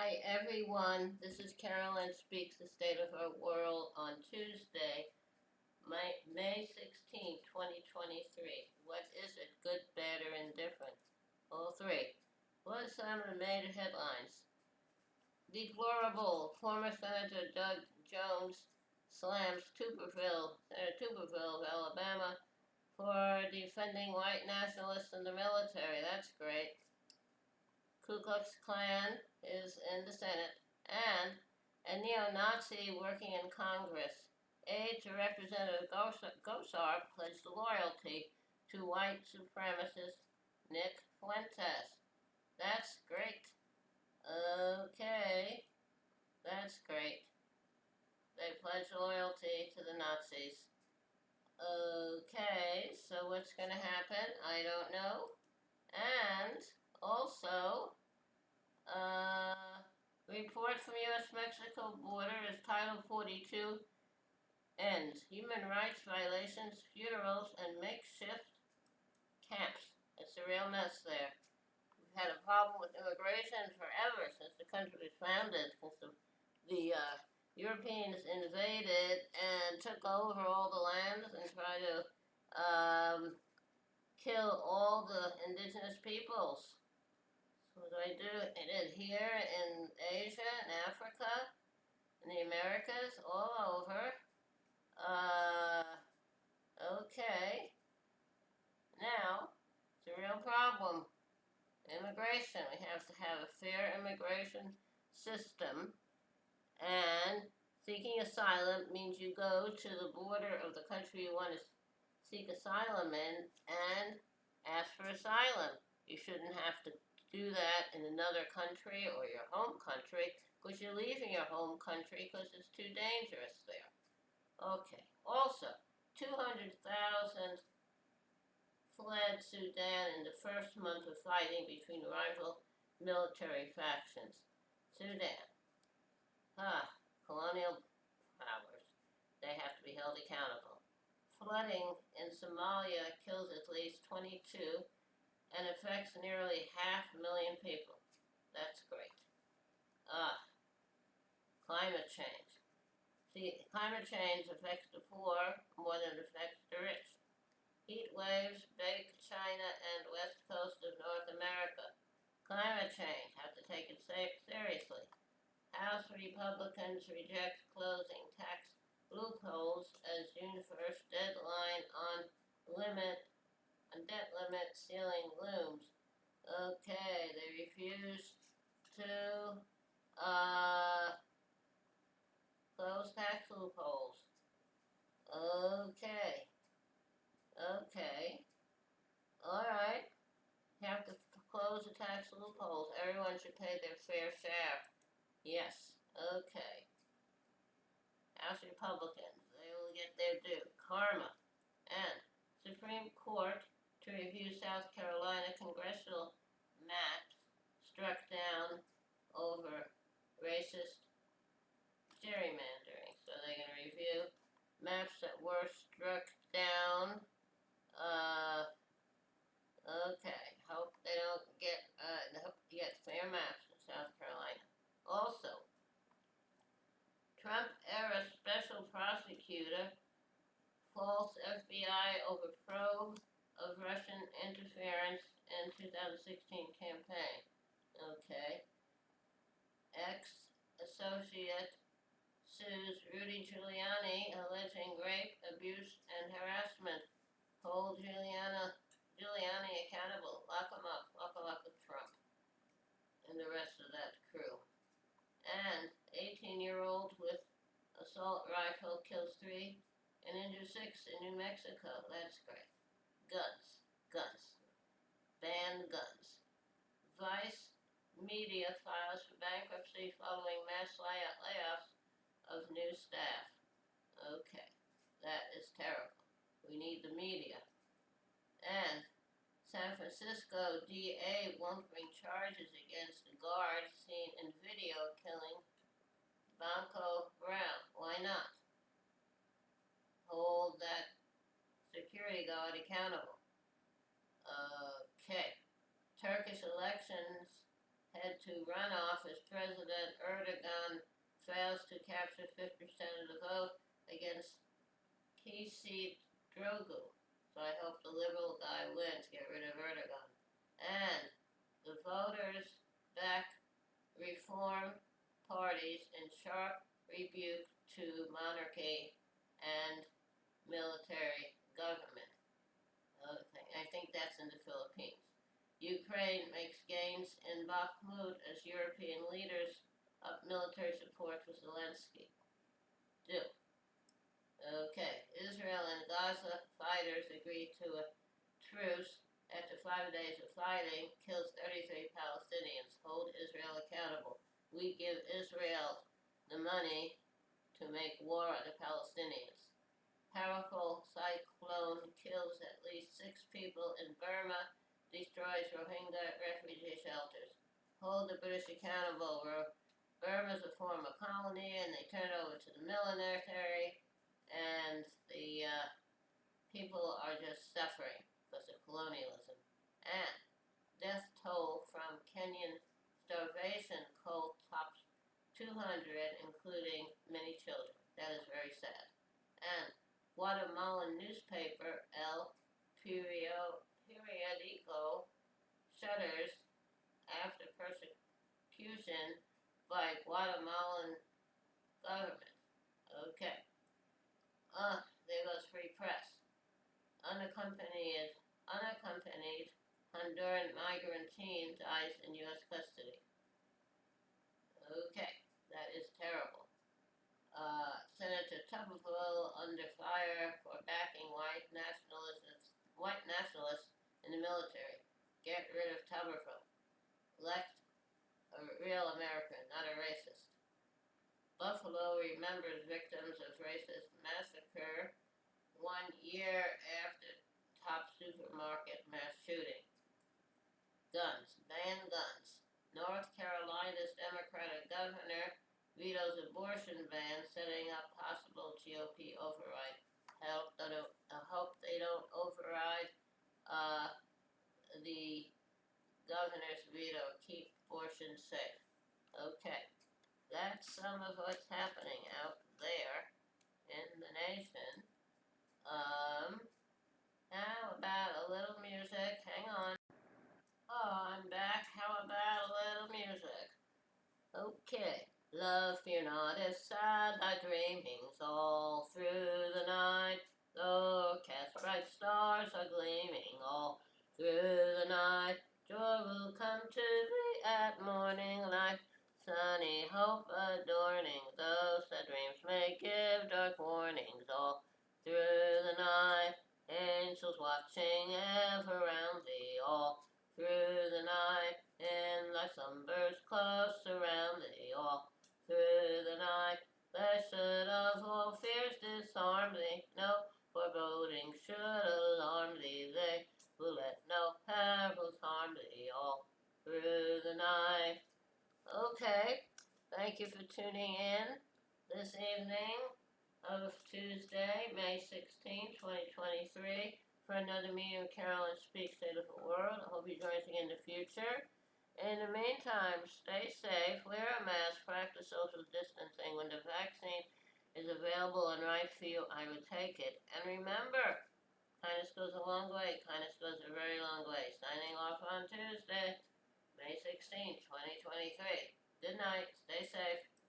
Hi everyone, this is Carolyn Speaks the State of Our World on Tuesday, May 16, 2023. What is it? Good, bad, or indifferent? All three. What are some of the major headlines? Deplorable. Former Senator Doug Jones slams Senator Tuberville of Alabama, for defending white nationalists in the military. That's great. Ku Klux Klan is in the Senate, and a neo-Nazi working in Congress. Aide to Representative Gosar pledged loyalty to white supremacist Nick Fuentes. That's great. Okay, that's great. They pledged loyalty to the Nazis. Okay, so what's going to happen? I don't know. And also, report from U.S.-Mexico border as Title 42 ends. Human rights violations, funerals, and makeshift camps. It's a real mess there. We've had a problem with immigration forever, since the country was founded, since the Europeans invaded and took over all the lands and tried to kill all the indigenous peoples. So what do? I did here in Asia and Africa, in the Americas, all over. Okay. Now, it's a real problem. Immigration. We have to have a fair immigration system, and seeking asylum means you go to the border of the country you want to seek asylum in and ask for asylum. You shouldn't have to do that in another country or your home country, because you're leaving your home country because it's too dangerous there. Okay. Also, 200,000 fled Sudan in the first month of fighting between rival military factions. Sudan. Colonial powers. They have to be held accountable. Flooding in Somalia kills at least 22 and affects nearly 500,000 people. That's great. Climate change. See, climate change affects the poor more than it affects the rich. Heat waves bake China and west coast of North America. Climate change, have to take it seriously. House Republicans reject closing tax loopholes as June 1st deadline on debt limit ceiling looms. Okay, they refuse to close tax loopholes. Okay. Alright. You have to close the tax loopholes. Everyone should pay their fair share. Yes. Okay. House Republicans, they will get their due. Karma. And Supreme Court to review South Carolina congressional maps struck down over racist gerrymandering. So they're going to review maps that were struck down. Okay. Hope they don't get, hope you get fair maps in South Carolina. Also, Trump-era special prosecutor faults FBI over probe of Russian interference in 2016 campaign. Okay. Ex-associate sues Rudy Giuliani alleging rape, abuse, and harassment. Hold Giuliani accountable. Lock him up with Trump and the rest of that crew. And 18-year-old with assault rifle kills 3 and injures 6 in New Mexico. That's great. Guns. Ban guns. Vice Media files for bankruptcy following mass layoffs of new staff. Okay, that is terrible. We need the media. And San Francisco DA won't bring charges against the guard seen in video killing Banco Brown. Why not? Hold that security guard accountable. Okay. Turkish elections head to runoff as President Erdogan fails to capture 50% of the vote against Kılıçdaroğlu. So I hope the liberal guy wins, get rid of Erdogan. And the voters back reform parties in sharp rebuke to monarchy and military government. I think that's in the Philippines. Ukraine makes gains in Bakhmut as European leaders up military support for Zelensky. Do. Okay, Israel and Gaza fighters agree to a truce after 5 days of fighting, kills 33 Palestinians. Hold Israel accountable. We give Israel the money to make war on the Palestinians. Powerful cyclone kills at least 6 people in Burma, destroys Rohingya refugee shelters. Hold the British accountable. Burma's a former colony and they turn it over to the military, and the people are just suffering because of colonialism. And death toll from Kenyan starvation cult tops 200, including many children. That is very sad. And Guatemalan newspaper El Periodico shutters after persecution by Guatemalan government. Okay. There goes free press. Unaccompanied Honduran migrant teen dies in U.S. custody. Okay, that is terrible. Senator Tuberville under fire for backing white nationalists in the military. Get rid of Tuberville. Elect a real American, not a racist. Buffalo remembers victims of racist massacre 1 year after top supermarket mass shooting. Guns. Ban guns. North Carolina's Democratic governor vetoes abortion ban, setting up possible GOP override. I hope they don't override the governor's veto. Keep abortion safe. Okay. That's some of what's happening out there in the nation. How about a little music? Hang on. Oh, I'm back. How about a little music? Okay. Love, fear not, is sad, thy dreamings all through the night. Though cast bright stars are gleaming all through the night. Joy will come to thee at morning light. Sunny hope adorning those that dreams may give dark warnings all through the night. Angels watching ever round thee all through the night. In thy slumbers close around thee all through the night. Blessed of all fears disarm thee, no foreboding should alarm thee. They will let no perils harm thee all through the night. Okay, thank you for tuning in this evening of Tuesday, May 16, 2023, for another meeting of Carolyn Speaks State of the World. I hope you join us again in the future. In the meantime, stay safe, wear a mask, practice social distancing. When the vaccine is available and right for you, I would take it. And remember, kindness goes a long way. Kindness goes a very long way. Signing off on Tuesday, May 16, 2023. Good night. Stay safe.